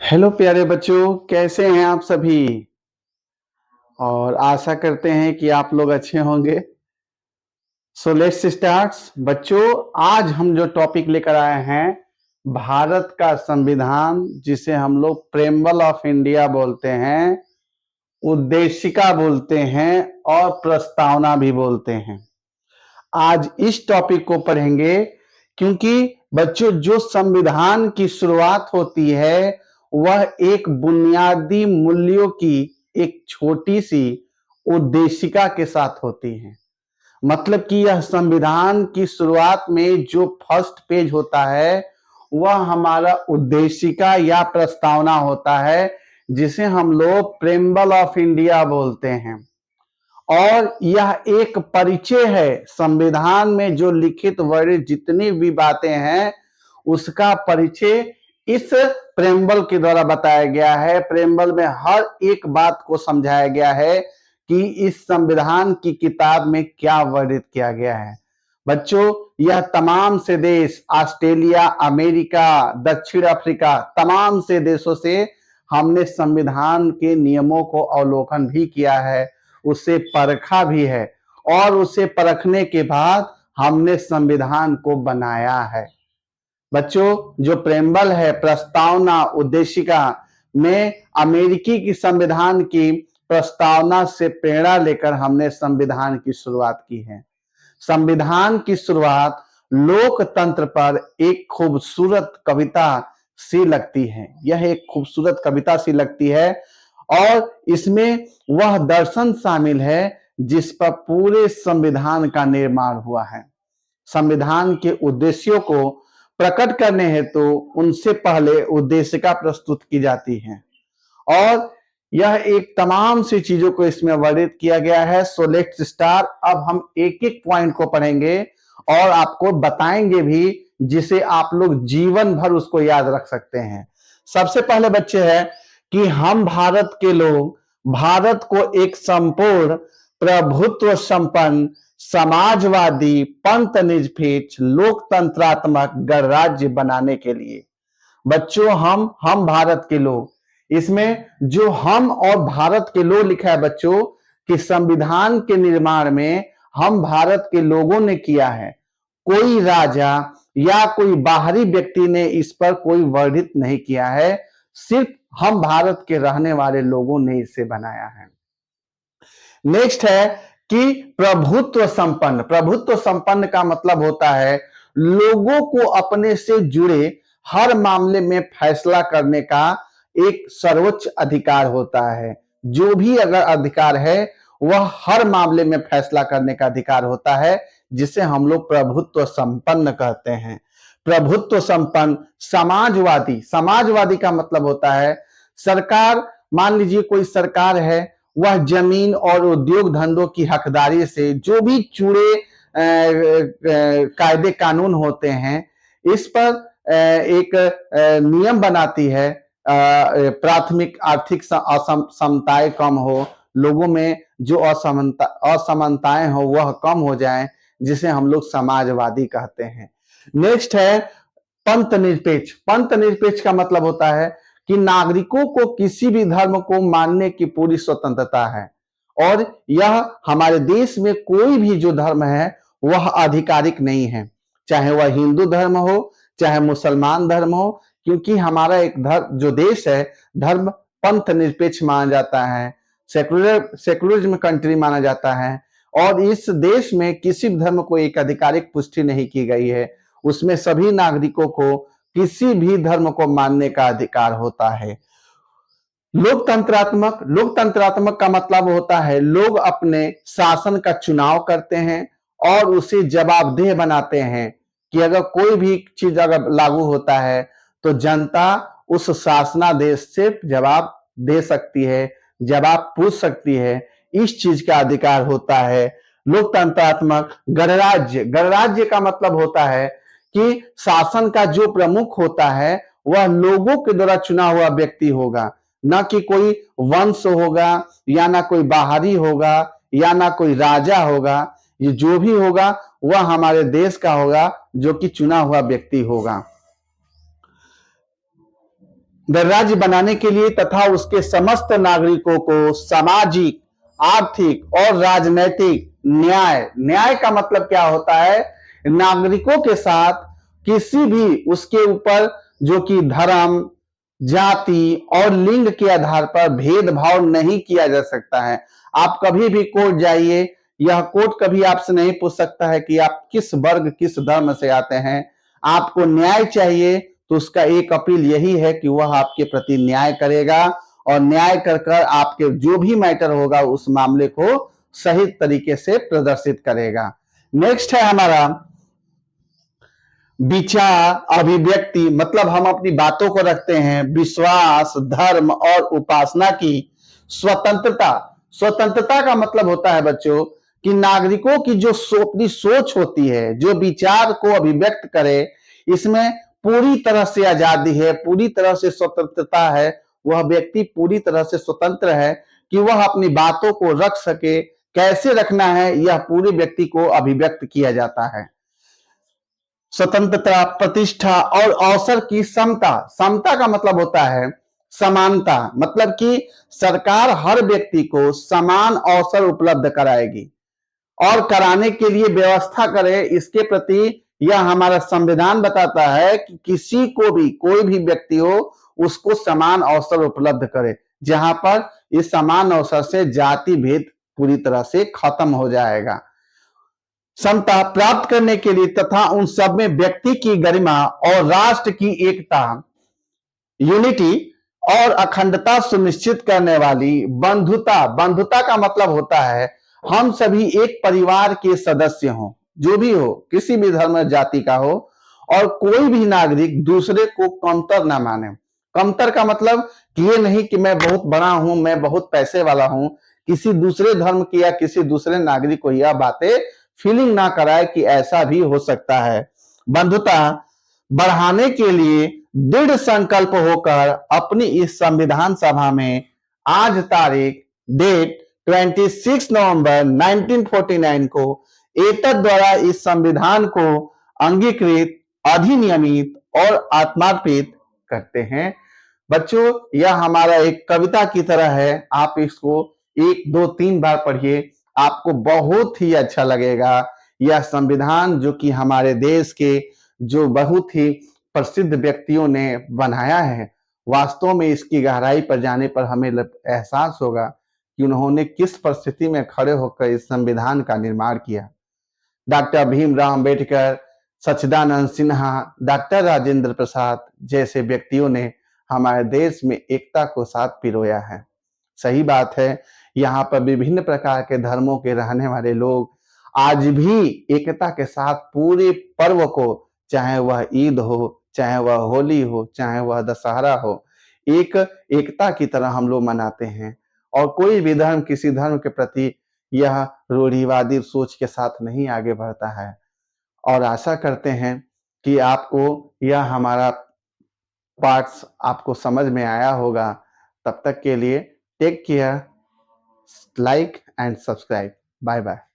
Hello प्यारे बच्चों, कैसे हैं आप सभी? और आशा करते हैं कि आप लोग अच्छे होंगे। So let's start. बच्चों, आज हम जो टॉपिक लेकर आए हैं, भारत का संविधान, जिसे हम लोग प्रेम्बल ऑफ इंडिया बोलते हैं, उद्देशिका बोलते हैं और प्रस्तावना भी बोलते हैं। आज इस टॉपिक को पढ़ेंगे क्योंकि बच्चों, जो संविधान की शुरुआत होती है वह एक बुनियादी मूल्यों की एक छोटी सी उद्देशिका के साथ होती है। मतलब कि यह संविधान की शुरुआत में जो फर्स्ट पेज होता है वह हमारा उद्देशिका या प्रस्तावना होता है, जिसे हम लोग प्रेम्बल ऑफ इंडिया बोलते हैं। और यह एक परिचय है। संविधान में जो लिखित वर्णित जितनी भी बातें हैं उसका परिचय इस प्रेम्बल के द्वारा बताया गया है। प्रेम्बल में हर एक बात को समझाया गया है कि इस संविधान की किताब में क्या वर्णित किया गया है। बच्चों, यह तमाम से देश, ऑस्ट्रेलिया, अमेरिका, दक्षिण अफ्रीका, तमाम से देशों से हमने संविधान के नियमों को अवलोकन भी किया है, उसे परखा भी है और उसे परखने के बाद हमने संविधान को बनाया है। बच्चों, जो प्रेम्बल है, प्रस्तावना, उद्देशिका में अमेरिकी की संविधान की प्रस्तावना से प्रेरणा लेकर हमने संविधान की शुरुआत की है। संविधान की शुरुआत लोकतंत्र पर एक खूबसूरत कविता सी लगती है। यह एक खूबसूरत कविता सी लगती है और इसमें वह दर्शन शामिल है जिस पर पूरे संविधान का निर्माण हुआ है। संविधान के उद्देश्यों को प्रकट करने हेतु उनसे पहले उद्देशिका प्रस्तुत की जाती है और यह एक तमाम सी चीजों को इसमें वर्णित किया गया है। So let's start. अब हम एक एक पॉइंट को पढ़ेंगे और आपको बताएंगे भी, जिसे आप लोग जीवन भर उसको याद रख सकते हैं। सबसे पहले बच्चे है कि हम भारत के लोग भारत को एक संपूर्ण प्रभुत्व संपन्न समाजवादी पंथ निरपेक्ष लोकतंत्रात्मक गणराज्य बनाने के लिए। बच्चों, हम भारत के लोग, इसमें जो हम और भारत के लोग लिखा है बच्चों, कि संविधान के निर्माण में हम भारत के लोगों ने किया है। कोई राजा या कोई बाहरी व्यक्ति ने इस पर कोई वर्णित नहीं किया है, सिर्फ हम भारत के रहने वाले लोगों ने इसे बनाया है। नेक्स्ट है कि प्रभुत्व संपन्न। प्रभुत्व संपन्न का मतलब होता है लोगों को अपने से जुड़े हर मामले में फैसला करने का एक सर्वोच्च अधिकार होता है। जो भी अगर अधिकार है वह हर मामले में फैसला करने का अधिकार होता है, जिसे हम लोग प्रभुत्व संपन्न कहते हैं। प्रभुत्व संपन्न समाजवादी। समाजवादी का मतलब होता है सरकार, मान लीजिए कोई सरकार है, वह जमीन और उद्योग धंधों की हकदारी से जो भी जुड़े कायदे कानून होते हैं, इस पर एक नियम बनाती है। प्राथमिक आर्थिक असमताएं कम हो, लोगों में जो असमानताएं हो वह कम हो जाए, जिसे हम लोग समाजवादी कहते हैं। नेक्स्ट है पंथ निरपेक्ष। पंथ निरपेक्ष का मतलब होता है कि नागरिकों को किसी भी धर्म को मानने की पूरी स्वतंत्रता है और यह हमारे देश में कोई भी जो धर्म है वह आधिकारिक नहीं है, चाहे वह हिंदू धर्म हो चाहे मुसलमान धर्म हो, क्योंकि हमारा एक धर्म जो देश है धर्म पंथ निरपेक्ष माना जाता है, सेकुलरिज्म कंट्री माना जाता है और इस देश में किसी भी धर्म को एक आधिकारिक पुष्टि नहीं की गई है। उसमें सभी नागरिकों को किसी भी धर्म को मानने का अधिकार होता है। लोकतंत्रात्मक। लोकतंत्रात्मक का मतलब होता है लोग अपने शासन का चुनाव करते हैं और उसे जवाबदेह बनाते हैं कि अगर कोई भी चीज अगर लागू होता है तो जनता उस शासनादेश से जवाब दे सकती है, जवाब पूछ सकती है। इस चीज का अधिकार होता है। लोकतंत्रात्मक। गणराज्य। गणराज्य का मतलब होता है कि शासन का जो प्रमुख होता है वह लोगों के द्वारा चुना हुआ व्यक्ति होगा, ना कि कोई वंश होगा या ना कोई बाहरी होगा या ना कोई राजा होगा। ये जो भी होगा वह हमारे देश का होगा, जो कि चुना हुआ व्यक्ति होगा। गणराज्य बनाने के लिए तथा उसके समस्त नागरिकों को सामाजिक, आर्थिक और राजनैतिक न्याय, न्याय का मतलब क्या होता है, नागरिकों के साथ किसी भी उसके ऊपर जो कि धर्म, जाति और लिंग के आधार पर भेदभाव नहीं किया जा सकता है। आप कभी भी कोर्ट जाइए, यह कोर्ट कभी आपसे नहीं पूछ सकता है कि आप किस वर्ग, किस धर्म से आते हैं। आपको न्याय चाहिए तो उसका एक अपील यही है कि वह आपके प्रति न्याय करेगा और न्याय कर कर आपके जो भी मैटर होगा उस मामले को सही तरीके से प्रदर्शित करेगा। नेक्स्ट है हमारा विचार, अभिव्यक्ति, मतलब हम अपनी बातों को रखते हैं, विश्वास, धर्म और उपासना की स्वतंत्रता। स्वतंत्रता का मतलब होता है बच्चों कि नागरिकों की जो अपनी सोच होती है, जो विचार को अभिव्यक्त करे, इसमें पूरी तरह से आजादी है, पूरी तरह से स्वतंत्रता है। वह व्यक्ति पूरी तरह से स्वतंत्र है कि वह अपनी बातों को रख सके। कैसे रखना है यह पूरे व्यक्ति को अभिव्यक्त किया जाता है। स्वतंत्रता, प्रतिष्ठा और अवसर की समता। समता का मतलब होता है समानता, मतलब कि सरकार हर व्यक्ति को समान अवसर उपलब्ध कराएगी और कराने के लिए व्यवस्था करे। इसके प्रति यह हमारा संविधान बताता है कि किसी को भी, कोई भी व्यक्ति हो, उसको समान अवसर उपलब्ध करे, जहां पर इस समान अवसर से जाति भेद पूरी तरह से खत्म हो जाएगा। समता प्राप्त करने के लिए तथा उन सब में व्यक्ति की गरिमा और राष्ट्र की एकता, यूनिटी और अखंडता सुनिश्चित करने वाली बंधुता। बंधुता का मतलब होता है हम सभी एक परिवार के सदस्य हों, जो भी हो, किसी भी धर्म जाति का हो, और कोई भी नागरिक दूसरे को कमतर ना माने। कमतर का मतलब कि ये नहीं कि मैं बहुत बड़ा हूं, मैं बहुत पैसे वाला हूं। किसी दूसरे धर्म की या किसी दूसरे नागरिक को यह बातें फीलिंग ना कराए कि ऐसा भी हो सकता है। बंधुता बढ़ाने के लिए दृढ़ संकल्प होकर अपनी इस संविधान सभा में आज तारीख डेट 26 नवंबर 1949 को एतद द्वारा इस संविधान को अंगीकृत, अधिनियमित और आत्मार्पित करते हैं। बच्चों, यह हमारा एक कविता की तरह है, आप इसको 1, 2, 3 बार पढ़िए, आपको बहुत ही अच्छा लगेगा। यह संविधान जो कि हमारे देश के जो बहुत ही प्रसिद्ध व्यक्तियों ने बनाया है, वास्तव में इसकी गहराई पर जाने पर हमें एहसास होगा कि उन्होंने किस परिस्थिति में खड़े होकर इस संविधान का निर्माण किया। डॉक्टर भीमराव अंबेडकर, सच्चिदानंद सिन्हा, डॉक्टर राजेंद्र प्रसाद जैसे व्यक्तियों ने हमारे देश में एकता को साथ पिरोया है। सही बात है, यहाँ पर विभिन्न प्रकार के धर्मों के रहने वाले लोग आज भी एकता के साथ पूरे पर्व को, चाहे वह ईद हो, चाहे वह होली हो, चाहे वह दशहरा हो, एक एकता की तरह हम लोग मनाते हैं। और कोई भी धर्म किसी धर्म के प्रति यह रूढ़िवादी सोच के साथ नहीं आगे बढ़ता है। और आशा करते हैं कि आपको यह हमारा पार्ट्स आपको समझ में आया होगा। तब तक के लिए take care, like and subscribe. Bye bye.